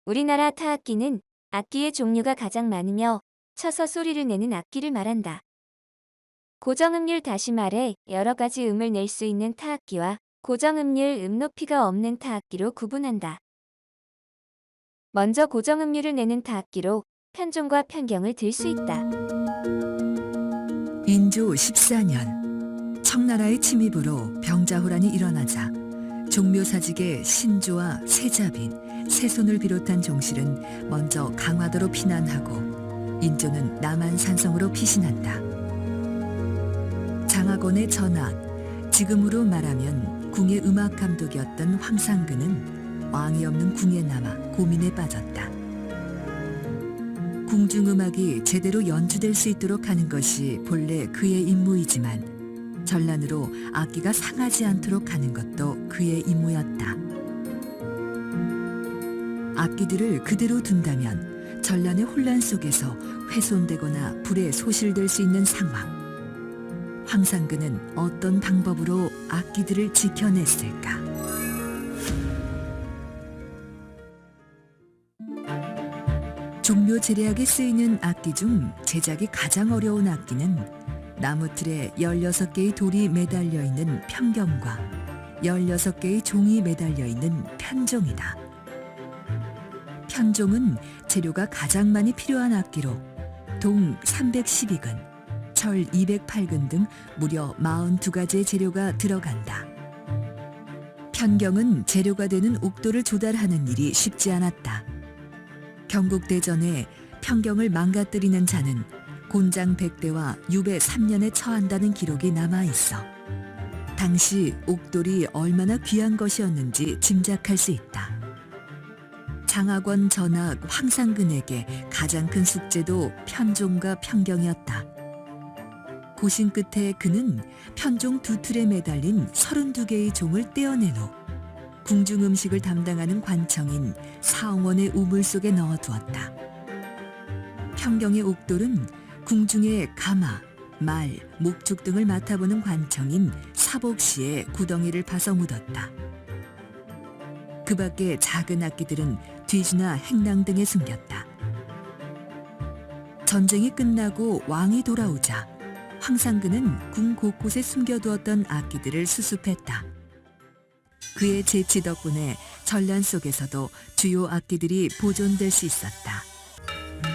우리나라 타악기는 악기의 종류가 가장 많으며 쳐서 소리를 내는 악기를 말한다. 고정음률, 다시 말해 여러 가지 음을 낼 수 있는 타악기와 고정음률, 음 높이가 없는 타악기로 구분한다. 먼저 고정음률을 내는 타악기로 편종과 편경을 들 수 있다. 인조 14년 청나라의 침입으로 병자호란이 일어나자 종묘사직의 신조와 세자빈, 세손을 비롯한 종실은 먼저 강화도로 피난하고 인조는 남한산성으로 피신한다. 장학원의 전학, 지금으로 말하면 궁의 음악 감독이었던 황상근은 왕이 없는 궁에 남아 고민에 빠졌다. 궁중음악이 제대로 연주될 수 있도록 하는 것이 본래 그의 임무이지만 전란으로 악기가 상하지 않도록 하는 것도 그의 임무였다. 악기들을 그대로 둔다면 전란의 혼란 속에서 훼손되거나 불에 소실될 수 있는 상황. 황상근은 어떤 방법으로 악기들을 지켜냈을까? 종묘 제례악에 쓰이는 악기 중 제작이 가장 어려운 악기는 나무틀에 16개의 돌이 매달려 있는 편경과 16개의 종이 매달려 있는 편종이다. 편종은 재료가 가장 많이 필요한 악기로 동 312근, 철 208근 등 무려 42가지의 재료가 들어간다. 편경은 재료가 되는 옥도를 조달하는 일이 쉽지 않았다. 경국대전에 편경을 망가뜨리는 자는 곤장 100대와 유배 3년에 처한다는 기록이 남아있어 당시 옥돌이 얼마나 귀한 것이었는지 짐작할 수 있다. 장학원 전학 황상근에게 가장 큰 숙제도 편종과 편경이었다. 고심 끝에 그는 편종 두 틀에 매달린 32개의 종을 떼어낸 후 궁중 음식을 담당하는 관청인 사홍원의 우물 속에 넣어두었다. 편경의 옥돌은 궁중의 가마, 말, 목축 등을 맡아보는 관청인 사복시에 구덩이를 파서 묻었다. 그 밖에 작은 악기들은 뒤주나 행랑 등에 숨겼다. 전쟁이 끝나고 왕이 돌아오자 황상근은 궁 곳곳에 숨겨두었던 악기들을 수습했다. 그의 재치 덕분에 전란 속에서도 주요 악기들이 보존될 수 있었다.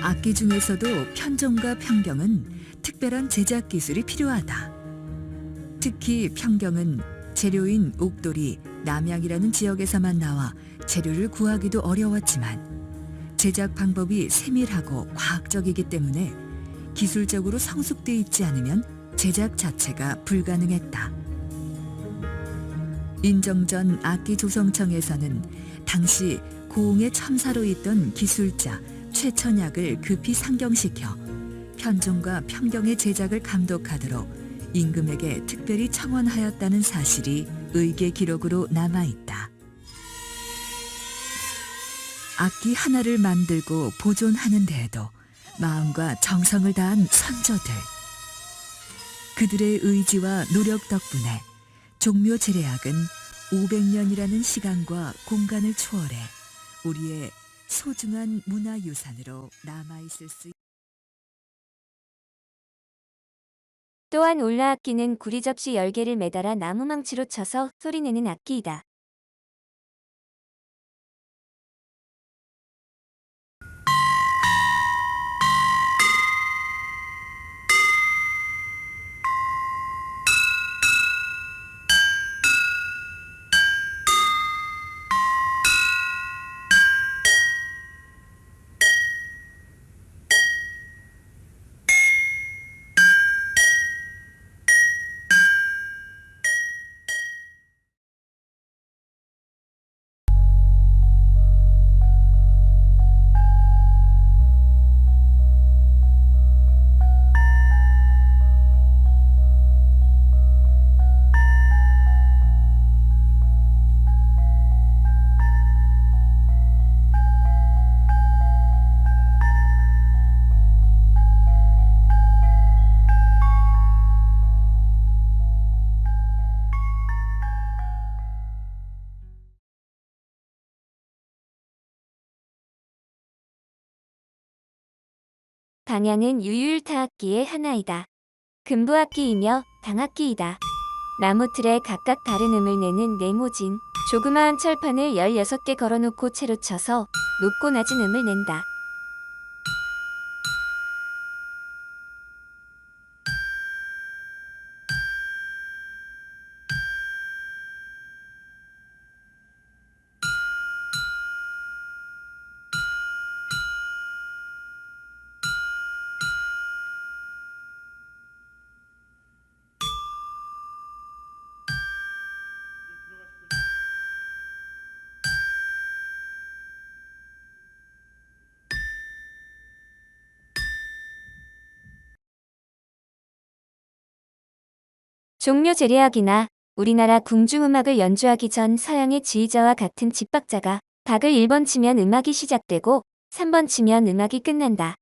악기 중에서도 편종과 편경은 특별한 제작 기술이 필요하다. 특히 편경은 재료인 옥돌이 남양이라는 지역에서만 나와 재료를 구하기도 어려웠지만 제작 방법이 세밀하고 과학적이기 때문에 기술적으로 성숙돼 있지 않으면 제작 자체가 불가능했다. 인정전 악기조성청에서는 당시 고흥의 첨사로 있던 기술자 최천약을 급히 상경시켜 편종과 편경의 제작을 감독하도록 임금에게 특별히 청원하였다는 사실이 의계 기록으로 남아있다. 악기 하나를 만들고 보존하는 데에도 마음과 정성을 다한 선조들. 그들의 의지와 노력 덕분에 종묘 제례악은 500년이라는 시간과 공간을 초월해 우리의 소중한 문화유산으로 남아있을 수 있다. 또한 울라악기는 구리 접시 10개를 매달아 나무망치로 쳐서 소리내는 악기이다. 방향은 유율 타악기의 하나이다. 금부악기이며 당악기이다. 나무 틀에 각각 다른 음을 내는 네모진 조그마한 철판을 16개 걸어놓고 채로 쳐서 높고 낮은 음을 낸다. 종묘 제례악이나 우리나라 궁중음악을 연주하기 전 서양의 지휘자와 같은 집박자가 박을 1번 치면 음악이 시작되고 3번 치면 음악이 끝난다.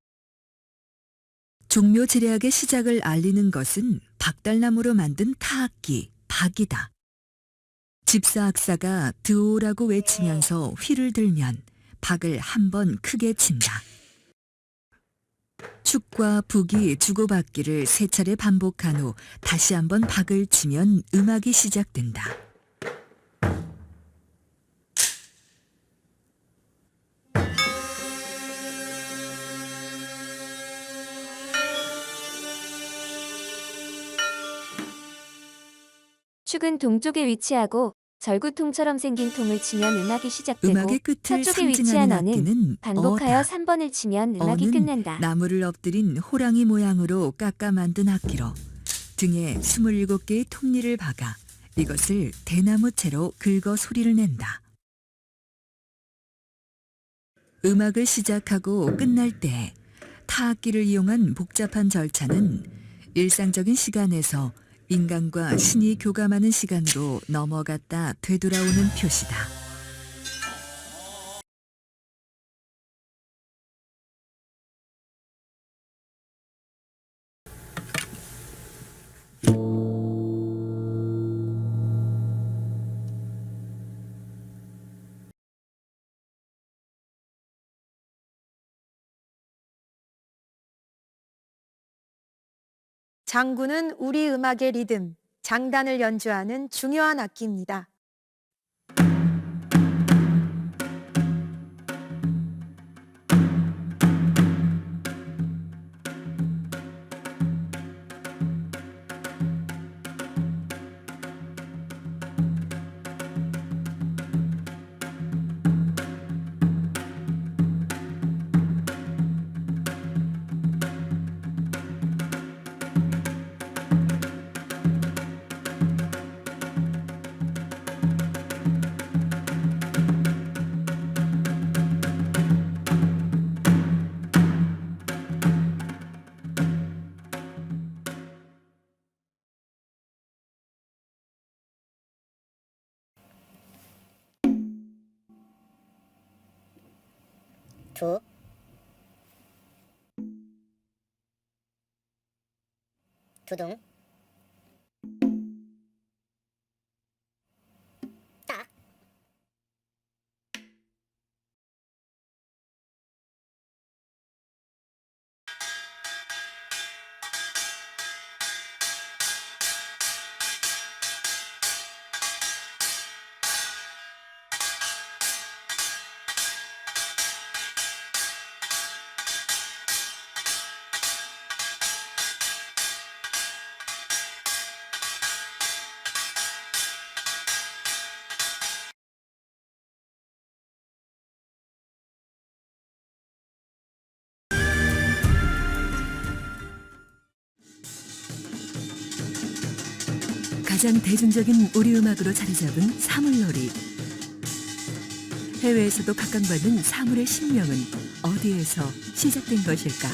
종묘 제례악의 시작을 알리는 것은 박달나무로 만든 타악기, 박이다. 집사악사가 드오라고 외치면서 휘를 들면 박을 한 번 크게 친다. 축과 북이 주고받기를 3차례 반복한 후 다시 한번 박을 치면 음악이 시작된다. 축은 동쪽에 위치하고 절구통처럼 생긴 통을 치면 음악이 시작되고 음악의 끝을 서쪽에 위치한 상징하는 어는 악기는 반복하여 어다. 3번을 치면 음악이 어는 끝난다. 나무를 엎드린 호랑이 모양으로 깎아 만든 악기로 등에 27개의 톱니를 박아 이것을 대나무채로 긁어 소리를 낸다. 음악을 시작하고 끝날 때 타악기를 이용한 복잡한 절차는 일상적인 시간에서 인간과 신이 교감하는 시간으로 넘어갔다 되돌아오는 표시다. 장구는 우리 음악의 리듬, 장단을 연주하는 중요한 악기입니다. 두, 두둥, 딱, 가장 대중적인 우리 음악으로 자리 잡은 사물놀이. 해외에서도 각광받는 사물의 신명은 어디에서 시작된 것일까?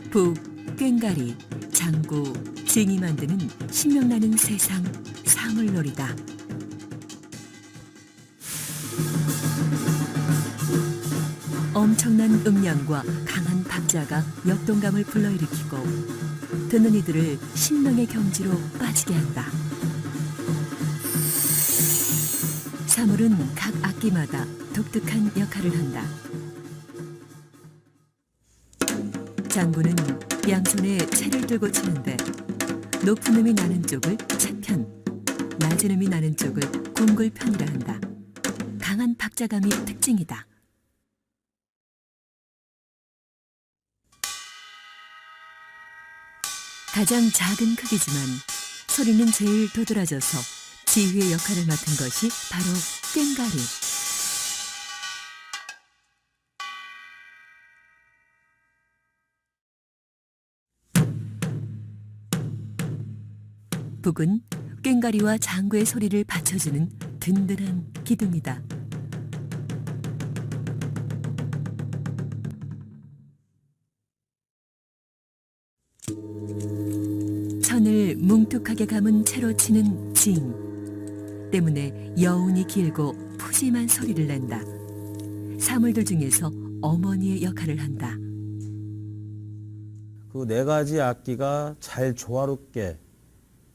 북, 꽹가리, 장구, 징이 만드는 신명나는 세상 사물놀이다. 엄청난 음량과 강한 박자가 역동감을 불러일으키고 듣는 이들을 신명의 경지로 빠지게 한다. 사물은 각 악기마다 독특한 역할을 한다. 장군은 양손에 채를 들고 치는데 높은 음이 나는 쪽을 채편, 낮은 음이 나는 쪽을 궁글편이라 한다. 강한 박자감이 특징이다. 가장 작은 크기지만 소리는 제일 도드라져서 지휘의 역할을 맡은 것이 바로 꽹가리. 북은 꽹가리와 장구의 소리를 받쳐주는 든든한 기둥이다. 천을 뭉툭하게 감은 채로 치는 징 때문에 여운이 길고 푸짐한 소리를 낸다. 사물들 중에서 어머니의 역할을 한다. 그 네 가지 악기가 잘 조화롭게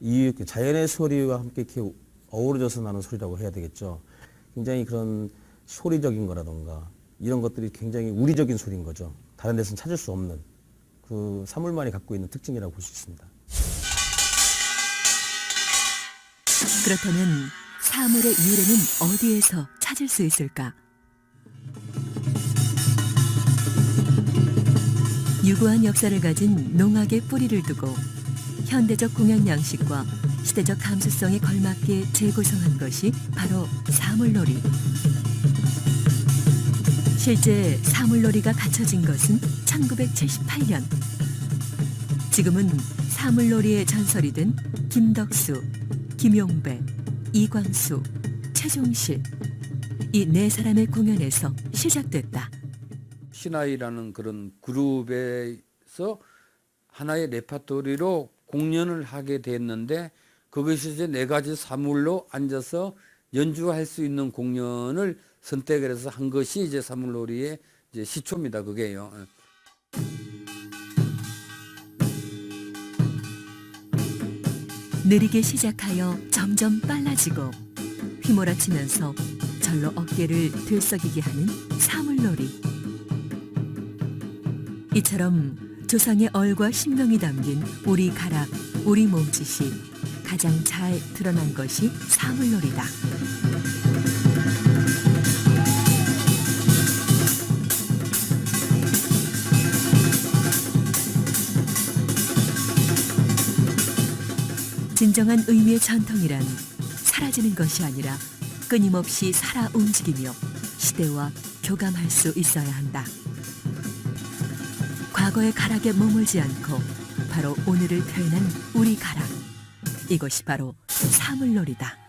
이 자연의 소리와 함께 이렇게 어우러져서 나는 소리라고 해야 되겠죠. 굉장히 그런 소리적인 거라던가 이런 것들이 굉장히 우리적인 소리인 거죠. 다른 데서는 찾을 수 없는 그 사물만이 갖고 있는 특징이라고 볼 수 있습니다. 그렇다면 사물의 유래는 어디에서 찾을 수 있을까? 유구한 역사를 가진 농악의 뿌리를 두고 현대적 공연 양식과 시대적 감수성에 걸맞게 재구성한 것이 바로 사물놀이. 실제 사물놀이가 갖춰진 것은 1978년. 지금은 사물놀이의 전설이 된 김덕수, 김용배, 이광수, 최종실 이 네 사람의 공연에서 시작됐다. 신화이라는 그런 그룹에서 하나의 레파토리로 공연을 하게 됐는데 그것이 이제 네 가지 사물로 앉아서 연주할 수 있는 공연을 선택을 해서 한 것이 이제 사물놀이의 이제 시초입니다. 그게요. 느리게 시작하여 점점 빨라지고 휘몰아치면서 절로 어깨를 들썩이게 하는 사물놀이. 이처럼 조상의 얼과 신명이 담긴 우리 가락, 우리 몸짓이 가장 잘 드러난 것이 사물놀이다. 진정한 의미의 전통이란 사라지는 것이 아니라 끊임없이 살아 움직이며 시대와 교감할 수 있어야 한다. 과거의 가락에 머물지 않고 바로 오늘을 표현한 우리 가락. 이것이 바로 사물놀이다.